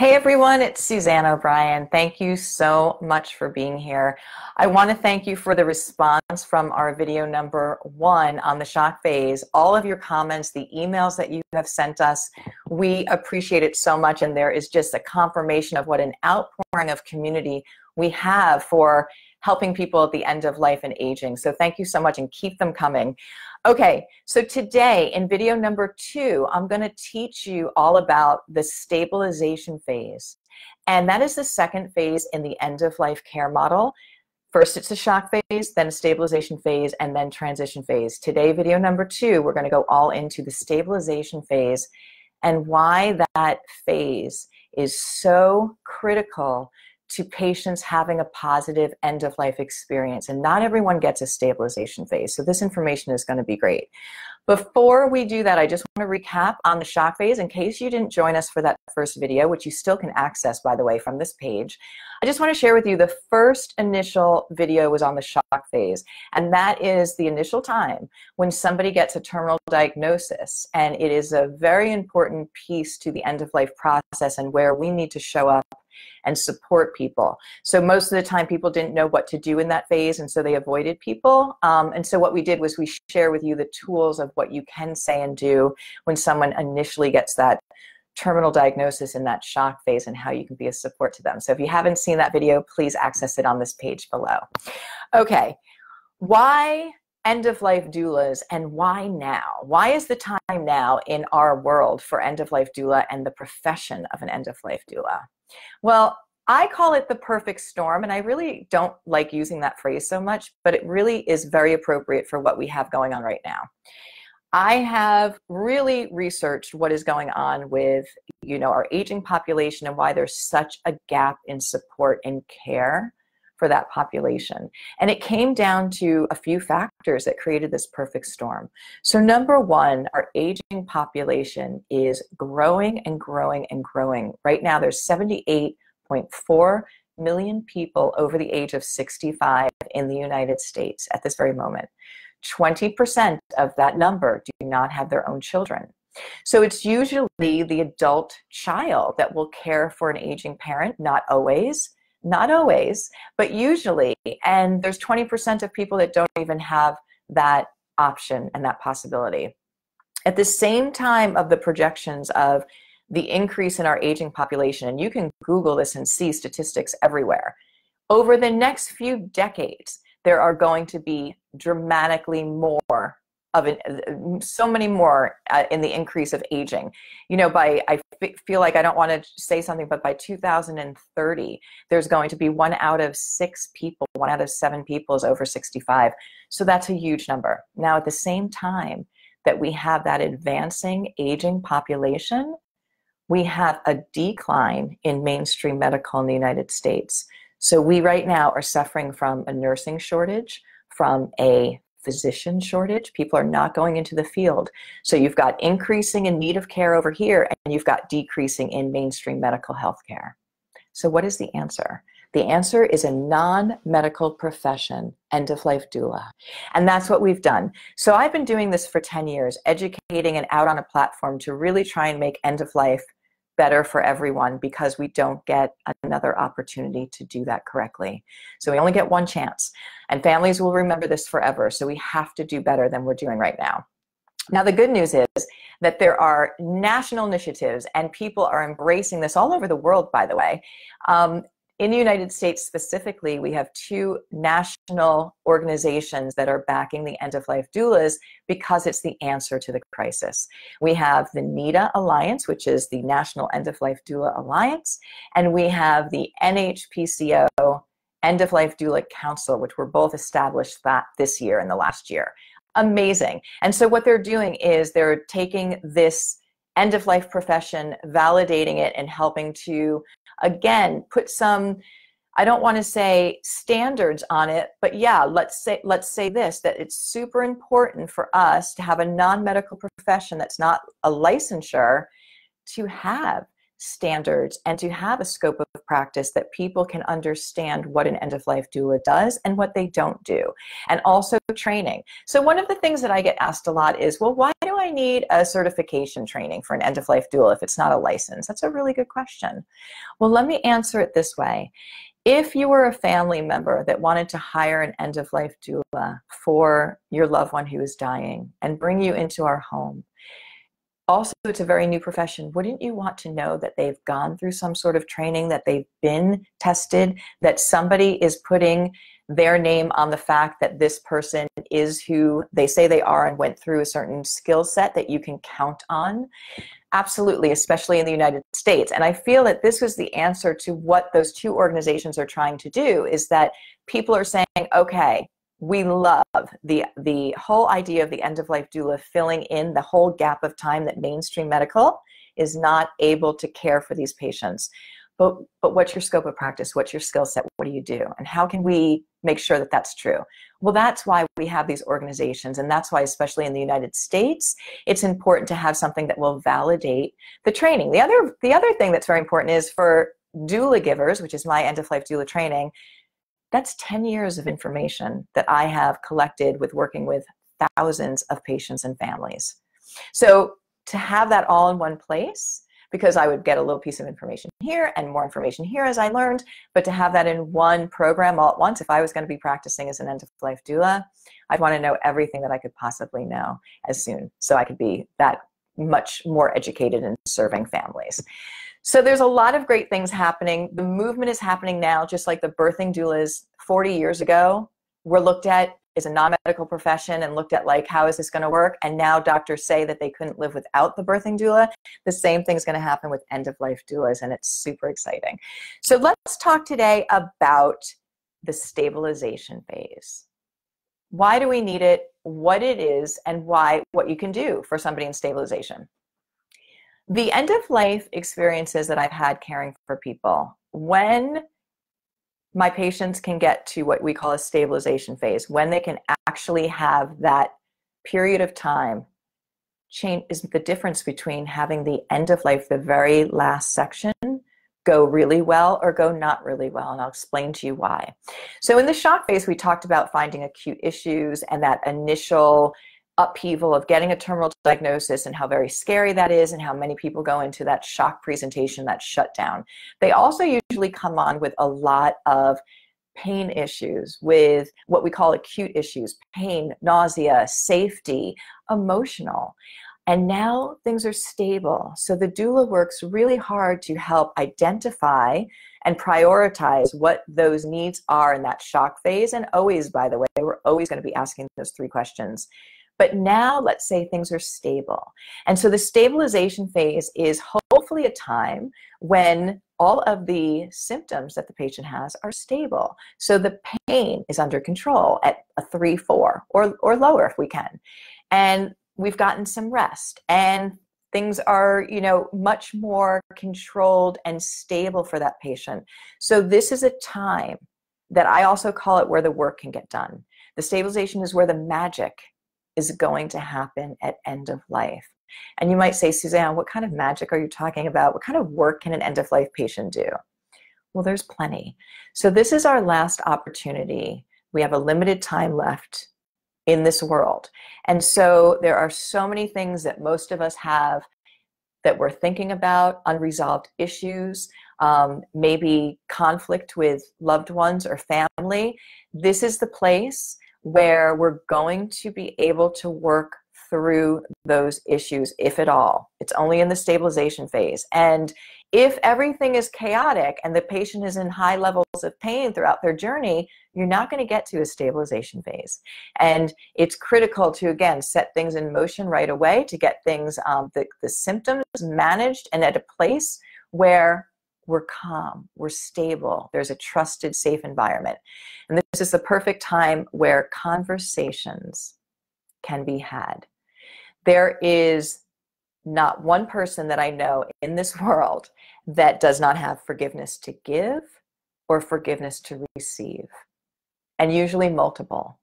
Hey everyone, it's Suzanne O'Brien. Thank you so much for being here. I want to thank you for the response from our video number 1 on the shock phase. All of your comments, the emails that you have sent us, we appreciate it so much, and there is just a confirmation of what an outpouring of community we have for helping people at the end of life and aging. So thank you so much, and keep them coming. Okay, so today in video number 2, I'm going to teach you all about the stabilization phase. And that is the second phase in the end-of-life care model. First, it's a shock phase, then a stabilization phase, and then transition phase. Today, video number 2, we're going to go all into the stabilization phase and why that phase is so critical to patients having a positive end-of-life experience. And not everyone gets a stabilization phase, so this information is going to be great. Before we do that, I just want to recap on the shock phase in case you didn't join us for that first video, which you still can access, by the way, from this page. I just want to share with you the first initial video was on the shock phase, and that is the initial time when somebody gets a terminal diagnosis, and it is a very important piece to the end-of-life process and where we need to show up and support people. So most of the time people didn't know what to do in that phase, and so they avoided people. And so what we did was we share with you the tools of what you can say and do when someone initially gets that terminal diagnosis in that shock phase and how you can be a support to them. So if you haven't seen that video, please access it on this page below. Okay, why end-of-life doulas and why now? Why is the time now in our world for end-of-life doula and the profession of an end-of-life doula? Well, I call it the perfect storm, and I really don't like using that phrase so much, but it really is very appropriate for what we have going on right now. I have really researched what is going on with, our aging population and why there's such a gap in support and care for that population. And it came down to a few factors that created this perfect storm. So number one, our aging population is growing and growing and growing. Right now there's 78.4 million people over the age of 65 in the United States at this very moment. 20% of that number do not have their own children. So it's usually the adult child that will care for an aging parent, not always, but usually, and there's 20% of people that don't even have that option and that possibility. At the same time of the projections of the increase in our aging population, and you can Google this and see statistics everywhere, over the next few decades, there are going to be dramatically more so many more in the increase of aging. I feel like I don't want to say something, but by 2030, there's going to be 1 out of 6 people, 1 out of 7 people is over 65. So that's a huge number. Now, at the same time that we have that advancing aging population, we have a decline in mainstream medical in the United States. So we right now are suffering from a nursing shortage, from a physician shortage. People are not going into the field. So you've got increasing in need of care over here, and you've got decreasing in mainstream medical health care. So what is the answer? The answer is a non-medical profession, end-of-life doula. And that's what we've done. So I've been doing this for 10 years, educating and out on a platform to really try and make end-of-life better for everyone, because we don't get another opportunity to do that correctly. So we only get one chance, and families will remember this forever. So we have to do better than we're doing right now. Now, the good news is that there are national initiatives, and people are embracing this all over the world, by the way. In the United States specifically, we have 2 national organizations that are backing the end-of-life doulas because it's the answer to the crisis. We have the NEDA Alliance, which is the National End-of-Life Doula Alliance, and we have the NHPCO End-of-Life Doula Council, which were both established this year in the last year. Amazing. And so what they're doing is they're taking this end-of-life profession, validating it, and helping to, again, put some, I don't want to say standards on it, but yeah, let's say this, that it's super important for us to have a non-medical profession that's not a licensure to have standards and to have a scope of practice that people can understand what an end-of-life doula does and what they don't do, and also training. So one of the things that I get asked a lot is, well, why do I need a certification training for an end-of-life doula if it's not a license? That's a really good question. Well, let me answer it this way. If you were a family member that wanted to hire an end-of-life doula for your loved one who is dying and bring you into our home, also, it's a very new profession. Wouldn't you want to know that they've gone through some sort of training, that they've been tested, that somebody is putting their name on the fact that this person is who they say they are and went through a certain skill set that you can count on? Absolutely, especially in the United States. And I feel that this was the answer to what those two organizations are trying to do, is that people are saying, okay, we love the whole idea of the end-of-life doula filling in the whole gap of time that mainstream medical is not able to care for these patients. But what's your scope of practice? What's your skill set? What do you do? And how can we make sure that that's true? Well, that's why we have these organizations, and that's why, especially in the United States, it's important to have something that will validate the training. The other thing that's very important is for doula givers, which is my end-of-life doula training. That's 10 years of information that I have collected with working with thousands of patients and families. So to have that all in one place, because I would get a little piece of information here and more information here as I learned, but to have that in one program all at once, if I was going to be practicing as an end-of-life doula, I'd want to know everything that I could possibly know as soon, so I could be that much more educated in serving families. So there's a lot of great things happening. The movement is happening now, just like the birthing doulas 40 years ago were looked at as a non-medical profession and looked at like, how is this going to work? And now doctors say that they couldn't live without the birthing doula. The same thing is going to happen with end-of-life doulas, and it's super exciting. So let's talk today about the stabilization phase. Why do we need it, what it is, and what you can do for somebody in stabilization. The end-of-life experiences that I've had caring for people, when my patients can get to what we call a stabilization phase, when they can actually have that period of time, change is the difference between having the end of life, the very last section, go really well or go not really well, and I'll explain to you why. So in the shock phase, we talked about finding acute issues and that initial upheaval of getting a terminal diagnosis and how very scary that is and how many people go into that shock presentation, that shutdown. They also usually come on with a lot of pain issues, with what we call acute issues, pain, nausea, safety, emotional. And now things are stable. So the doula works really hard to help identify and prioritize what those needs are in that shock phase. And always, by the way, we're always going to be asking those 3 questions. But now let's say things are stable. And so the stabilization phase is hopefully a time when all of the symptoms that the patient has are stable. So the pain is under control at a 3-4 or lower if we can. And we've gotten some rest and things are, much more controlled and stable for that patient. So this is a time that I also call it where the work can get done. The stabilization is where the magic is going to happen at end of life. And you might say, Suzanne, what kind of magic are you talking about? What kind of work can an end of life patient do? Well, there's plenty. So this is our last opportunity. We have a limited time left in this world. And so there are so many things that most of us have that we're thinking about, unresolved issues, maybe conflict with loved ones or family. This is the place where we're going to be able to work through those issues, if at all. It's only in the stabilization phase. And if everything is chaotic and the patient is in high levels of pain throughout their journey, you're not going to get to a stabilization phase. And it's critical to, again, set things in motion right away to get things, the symptoms managed and at a place where we're calm, we're stable, there's a trusted, safe environment. And this is the perfect time where conversations can be had. There is not one person that I know in this world that does not have forgiveness to give or forgiveness to receive, and usually multiple.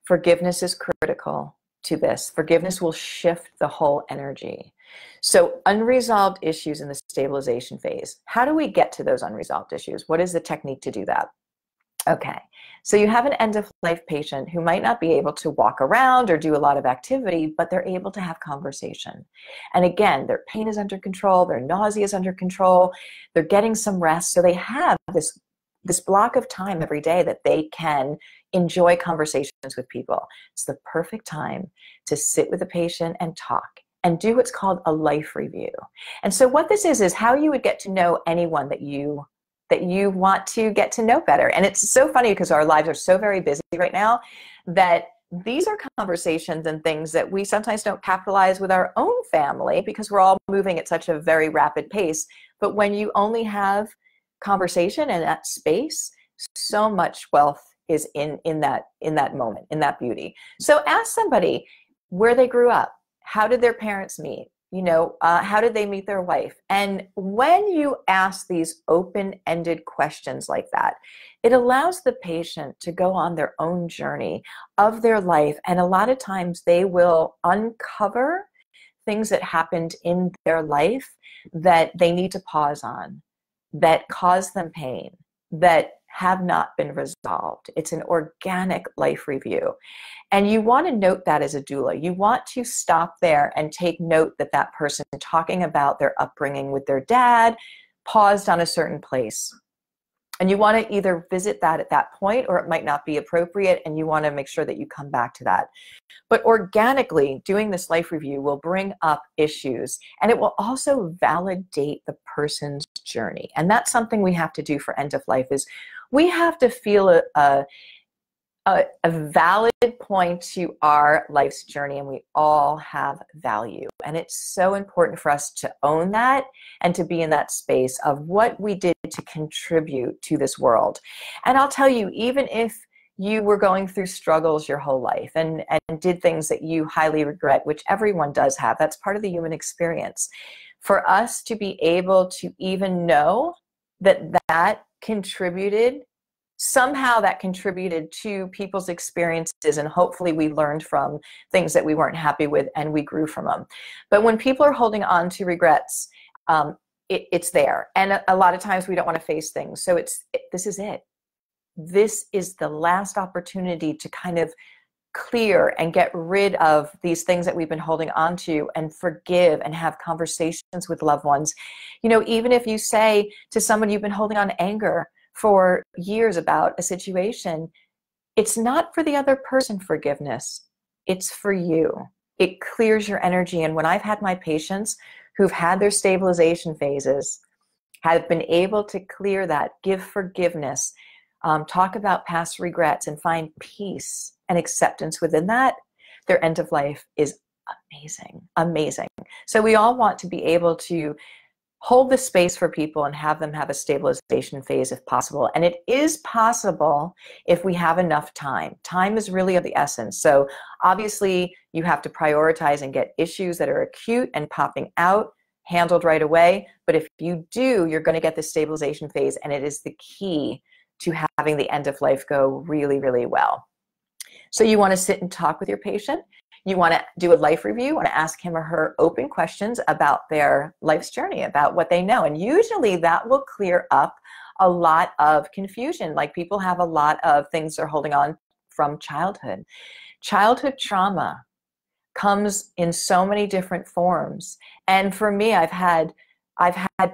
Forgiveness is critical to this. Forgiveness will shift the whole energy. So unresolved issues in the stabilization phase. How do we get to those unresolved issues? What is the technique to do that? Okay, so you have an end-of-life patient who might not be able to walk around or do a lot of activity, but they're able to have conversation. And again, their pain is under control, their nausea is under control, they're getting some rest, so they have this block of time every day that they can enjoy conversations with people. It's the perfect time to sit with the patient and talk and do what's called a life review. And so what this is how you would get to know anyone that you want to get to know better. And it's so funny because our lives are so very busy right now that these are conversations and things that we sometimes don't capitalize with our own family because we're all moving at such a very rapid pace. But when you only have conversation and that space, so much wealth is in that moment, in that beauty. So ask somebody where they grew up. How did their parents meet? How did they meet their wife? And when you ask these open-ended questions like that, it allows the patient to go on their own journey of their life. And a lot of times they will uncover things that happened in their life that they need to pause on, that cause them pain, that have not been resolved. It's an organic life review. And you want to note that as a doula. You want to stop there and take note that that person talking about their upbringing with their dad paused on a certain place. And you want to either visit that at that point, or it might not be appropriate, and you want to make sure that you come back to that. But organically, doing this life review will bring up issues, and it will also validate the person's journey. And that's something we have to do for end of life, is we have to feel a valid point to our life's journey, and we all have value. And it's so important for us to own that and to be in that space of what we did to contribute to this world. And I'll tell you, even if you were going through struggles your whole life and did things that you highly regret, which everyone does have, that's part of the human experience. For us to be able to even know that contributed, somehow that contributed to people's experiences, and hopefully we learned from things that we weren't happy with and we grew from them. But when people are holding on to regrets, it's there. And a lot of times we don't want to face things. So this is it. This is the last opportunity to kind of clear and get rid of these things that we've been holding on to, and forgive and have conversations with loved ones. Even if you say to someone you've been holding on to anger for years about a situation, it's not for the other person forgiveness, it's for you. It clears your energy. And when I've had my patients who've had their stabilization phases, have been able to clear that, give forgiveness, talk about past regrets, and find peace and acceptance within that, their end of life is amazing, amazing. So we all want to be able to hold the space for people and have them have a stabilization phase if possible. And it is possible if we have enough time. Time is really of the essence. So obviously you have to prioritize and get issues that are acute and popping out handled right away. But if you do, you're going to get the stabilization phase, and it is the key to having the end of life go really, really well. So you want to sit and talk with your patient. You want to do a life review. You want to ask him or her open questions about their life's journey, about what they know. And usually that will clear up a lot of confusion. Like, people have a lot of things they're holding on from childhood. Childhood trauma comes in so many different forms. And for me, I've had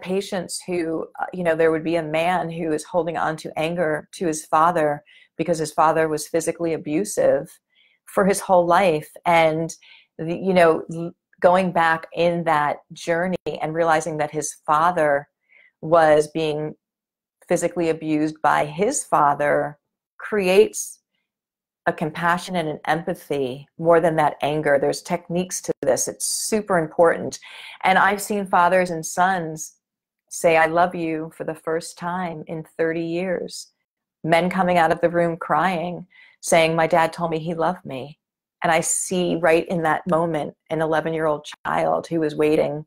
patients who, there would be a man who is holding on to anger to his father because his father was physically abusive for his whole life. And, going back in that journey and realizing that his father was being physically abused by his father creates a compassion and an empathy more than that anger. There's techniques to this. It's super important. And I've seen fathers and sons say, "I love you" for the first time in 30 years. Men coming out of the room crying, saying, "My dad told me he loved me." And I see right in that moment an 11-year-old child who was waiting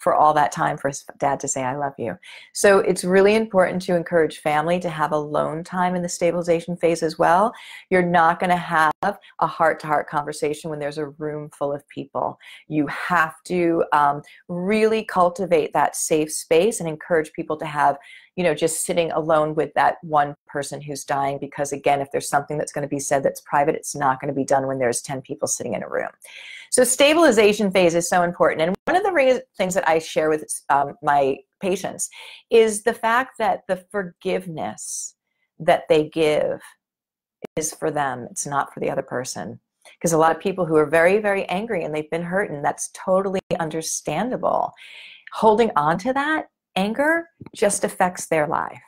for all that time for his dad to say, I love you. So it's really important to encourage family to have alone time in the stabilization phase as well. You're not going to have a heart-to-heart conversation when there's a room full of people. You have to really cultivate that safe space and encourage people to have, you know, just sitting alone with that one person who's dying, because again, if there's something that's going to be said that's private, it's not going to be done when there's 10 people sitting in a room. So stabilization phase is so important. And one of the things that I share with my patients is the fact that the forgiveness that they give is for them. It's not for the other person. Because a lot of people who are very, very angry and they've been hurt, and that's totally understandable. Holding on to that anger just affects their life.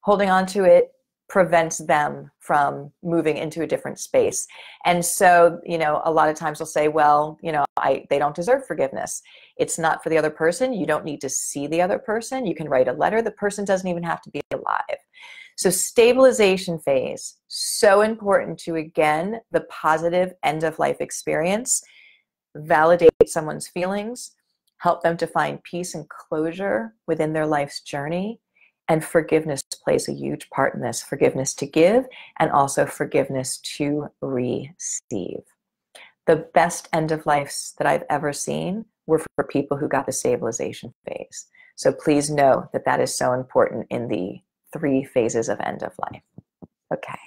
Holding on to it prevents them from moving into a different space. And so, you know, a lot of times they'll say, well, you know, they don't deserve forgiveness. It's not for the other person. You don't need to see the other person. You can write a letter. The person doesn't even have to be alive. So stabilization phase, so important to, again, the positive end-of-life experience, validate someone's feelings, help them to find peace and closure within their life's journey. And forgiveness plays a huge part in this. Forgiveness to give and also forgiveness to receive. The best end-of-lives that I've ever seen were for people who got the stabilization phase. So please know that that is so important in the 3 phases of end of life. Okay.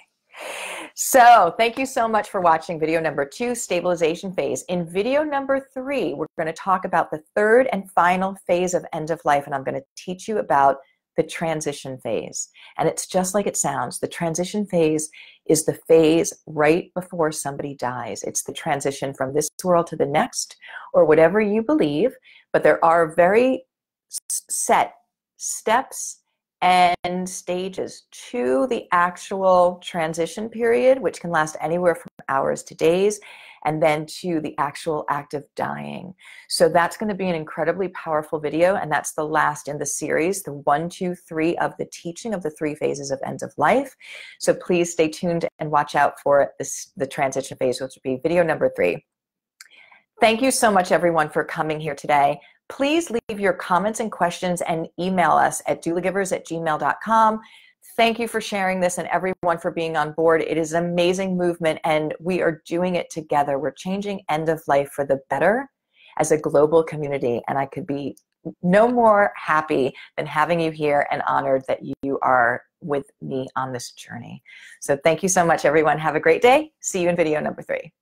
So thank you so much for watching video number 2, stabilization phase. In video number 3, we're going to talk about the 3rd and final phase of end of life, and I'm going to teach you about the transition phase. And it's just like it sounds. The transition phase is the phase right before somebody dies. It's the transition from this world to the next, or whatever you believe, but there are very set steps and stages to the actual transition period, which can last anywhere from hours to days, and then to the actual act of dying. So that's going to be an incredibly powerful video, and that's the last in the series, the 1, 2, 3 of the teaching of the 3 phases of end of life. So please stay tuned and watch out for the transition phase, which will be video number 3. Thank you so much, everyone, for coming here today. Please leave your comments and questions and email us at doulagivers@gmail.com. Thank you for sharing this, and everyone for being on board. It is an amazing movement, and we are doing it together. We're changing end of life for the better as a global community, and I could be no more happy than having you here and honored that you are with me on this journey. So thank you so much, everyone. Have a great day. See you in video number 3.